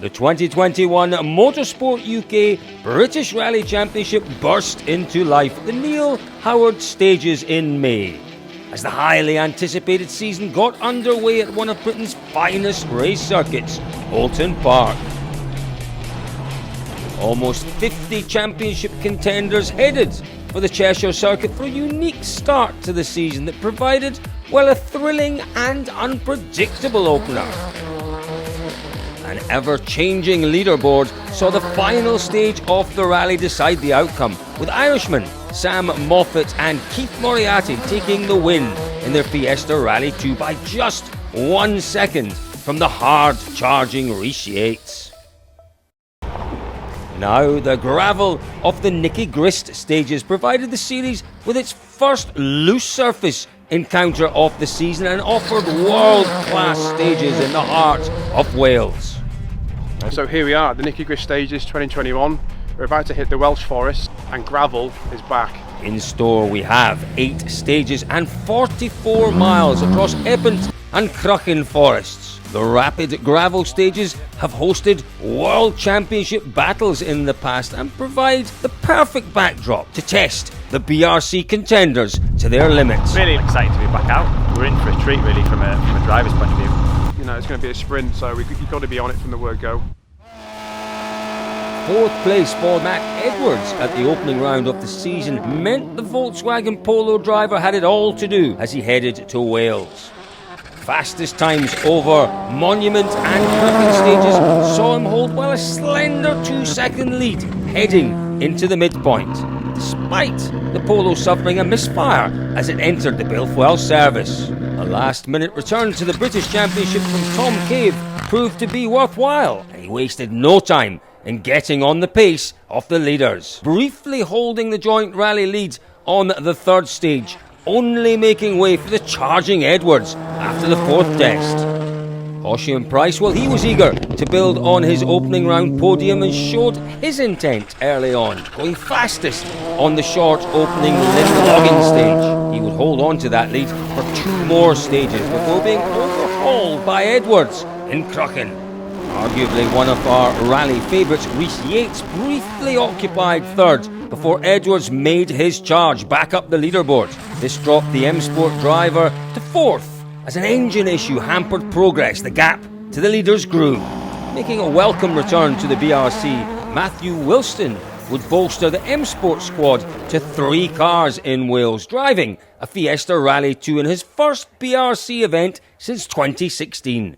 The 2021 Motorsport UK British Rally Championship burst into life at the Neil Howard Stages in May, as the highly anticipated season got underway at one of Britain's finest race circuits, Oulton Park. Almost 50 championship contenders headed for the Cheshire circuit for a unique start to the season that provided, well, a thrilling and unpredictable opener. An ever-changing leaderboard saw the final stage of the rally decide the outcome, with Irishmen Sam Moffat and Keith Moriarty taking the win in their Fiesta Rally 2 by just 1 second from the hard-charging Rhys Yates. Now, the gravel of the Nicky Grist Stages provided the series with its first loose surface encounter of the season and offered world-class stages in the heart of Wales. So here we are at the Nicky Grist Stages 2021. We're about to hit the Welsh forest and gravel is back. In store we have 8 stages and 44 miles across Epont and Cruchen forests. The rapid gravel stages have hosted World Championship battles in the past and provide the perfect backdrop to test the BRC contenders to their limits. Really excited to be back out. We're in for a treat really from a driver's point of view. You know, it's going to be a sprint, so you've got to be on it from the word go. 4th place for Matt Edwards at the opening round of the season meant the Volkswagen Polo driver had it all to do as he headed to Wales. Fastest times over Monument and Cruchen stages saw him hold well a slender 2-second lead heading into the midpoint, despite the Polo suffering a misfire as it entered the Bilf Welsh service. A last-minute return to the British Championship from Tom Cave proved to be worthwhile. He wasted no time in getting on the pace of the leaders, briefly holding the joint rally lead on the 3rd stage, only making way for the charging Edwards after the 4th test. Ossian Price, well, he was eager to build on his opening round podium and showed his intent early on, going fastest on the short opening Lynn-Logging stage. He would hold on to that lead for 2 more stages before being overhauled by Edwards in Cruchen. Arguably one of our rally favourites, Rhys Yates briefly occupied 3rd before Edwards made his charge back up the leaderboard. This dropped the M Sport driver to 4th. As an engine issue hampered progress, the gap to the leaders grew. Making a welcome return to the BRC, Matthew Wilston would bolster the M Sport squad to 3 cars in Wales, driving a Fiesta Rally 2 in his first BRC event since 2016.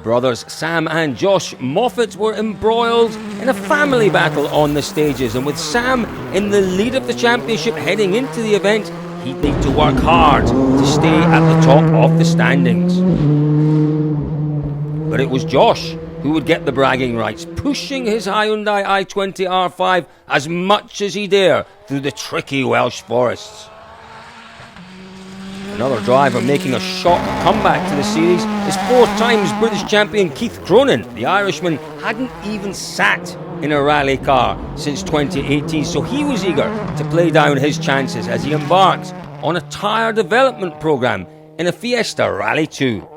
Brothers Sam and Josh Moffat were embroiled in a family battle on the stages, and with Sam in the lead of the championship heading into the event, he'd need to work hard to stay at the top of the standings. But it was Josh who would get the bragging rights, pushing his Hyundai i20 R5 as much as he dare through the tricky Welsh forests. Another driver making a shock comeback to the series is 4th times British champion Keith Cronin. The Irishman hadn't even sat in a rally car since 2018, so he was eager to play down his chances as he embarked on a tyre development programme in a Fiesta Rally 2.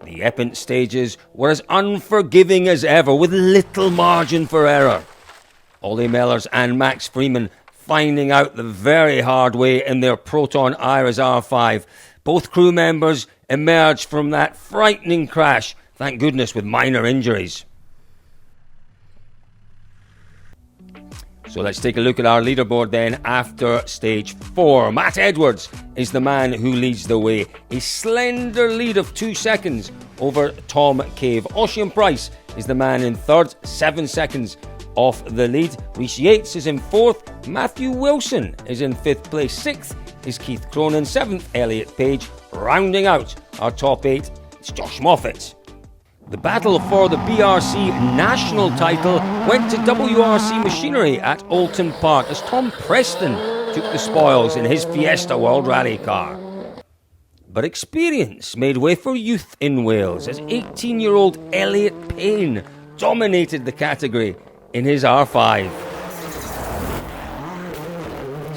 The Epont stages were as unforgiving as ever, with little margin for error. Ollie Mellors and Max Freeman finding out the very hard way in their Proton Iris R5. Both crew members emerged from that frightening crash, thank goodness, with minor injuries. So let's take a look at our leaderboard then after stage 4. Matt Edwards is the man who leads the way, a slender lead of 2 seconds over Tom Cave. Ossian Price is the man in 3rd, 7 seconds off the lead. Rhys Yates is in 4th. Matthew Wilson is in 5th place. 6th is Keith Cronin. 7th, Elliot Page. Rounding out our top 8, it's Josh Moffat. The battle for the BRC national title went to WRC Machinery at Oulton Park as Tom Preston took the spoils in his Fiesta World Rally car. But experience made way for youth in Wales as 18-year-old Elliot Payne dominated the category in his R5.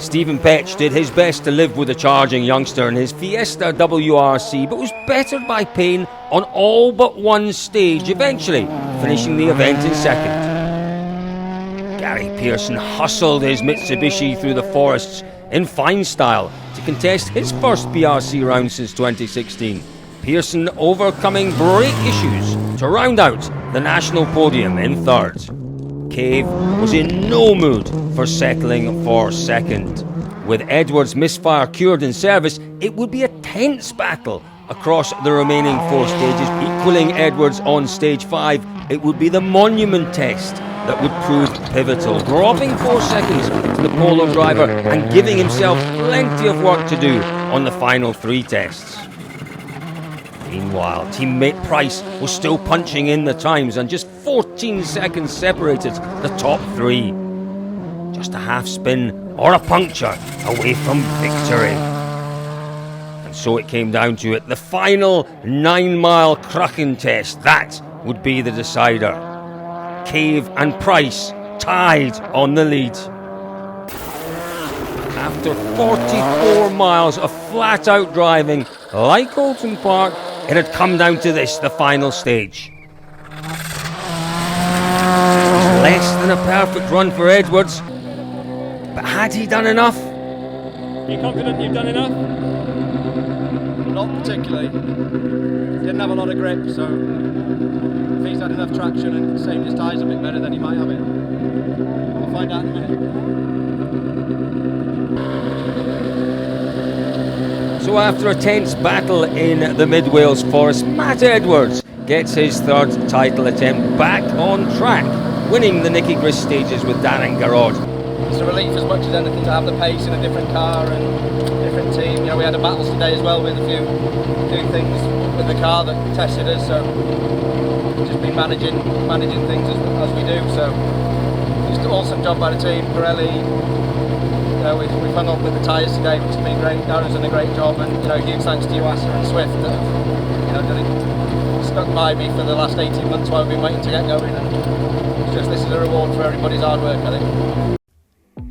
Stephen Petch did his best to live with the charging youngster in his Fiesta WRC, but was bettered by Payne on all but one stage, eventually finishing the event in second. Gary Pearson hustled his Mitsubishi through the forests in fine style to contest his first BRC round since 2016. Pearson overcoming brake issues to round out the national podium in third. Cave was in no mood for settling for second. With Edwards' misfire cured in service, it would be a tense battle across the remaining 4 stages. Equaling Edwards on stage 5, it would be the monument test that would prove pivotal, dropping 4 seconds to the Polo driver and giving himself plenty of work to do on the final 3 tests. Meanwhile, teammate Price was still punching in the times, and just 14 seconds separated the top 3. Just a half spin or a puncture away from victory. And so it came down to it, the final 9-mile Crucken test. That would be the decider. Cave and Price tied on the lead. After 44 miles of flat-out driving, like Oulton Park, it had come down to this, the final stage. It was less than a perfect run for Edwards, but had he done enough? Are you confident you've done enough? Not particularly. Didn't have a lot of grip, so if he's had enough traction and saved his tyres a bit better, then he might have it. We'll find out in a minute. So after a tense battle in the Mid-Wales Forest, Matt Edwards gets his third title attempt back on track, winning the Nicky Grist Stages with Darren Garrod. It's a relief as much as anything to have the pace in a different car and different team. You know, we had a battles today as well with a few things with the car that tested us, so just been managing things as we do. So just an awesome job by the team. Pirelli, you know, we've hung up with the tyres today, which has been great. Darren's done a great job, and you know, huge thanks to you, Asa and Swift, that have, you know, done it, stuck by me for the last 18 months while we've been waiting to get going. And it's just, this is a reward for everybody's hard work, I think.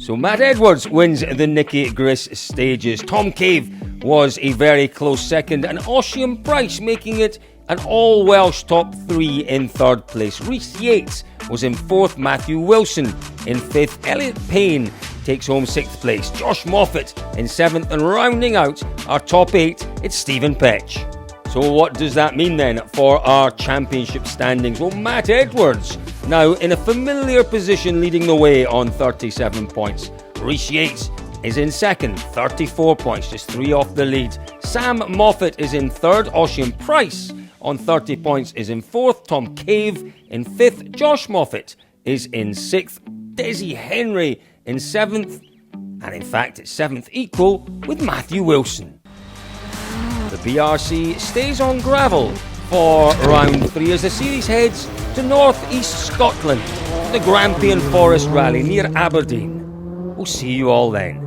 So Matt Edwards wins the Nicky Grist Stages. Tom Cave was a very close second, and Ossian Price making it an all-Welsh top 3 in third place. Rhys Yates was in 4th, Matthew Wilson in 5th, Elliot Payne takes home 6th place, Josh Moffat in 7th, and rounding out our top 8, it's Stephen Petch. So what does that mean then for our championship standings? Well, Matt Edwards now in a familiar position, leading the way on 37 points. Rhys Yates is in 2nd, 34 points, just 3 off the lead. Sam Moffat is in 3rd, Ossian Price on 30 points is in 4th, Tom Cave in 5th, Josh Moffat is in 6th, Desi Henry in 7th, and in fact it's 7th equal with Matthew Wilson. The BRC stays on gravel for round 3 as the series heads to North East Scotland, the Grampian Forest Rally near Aberdeen. We'll see you all then.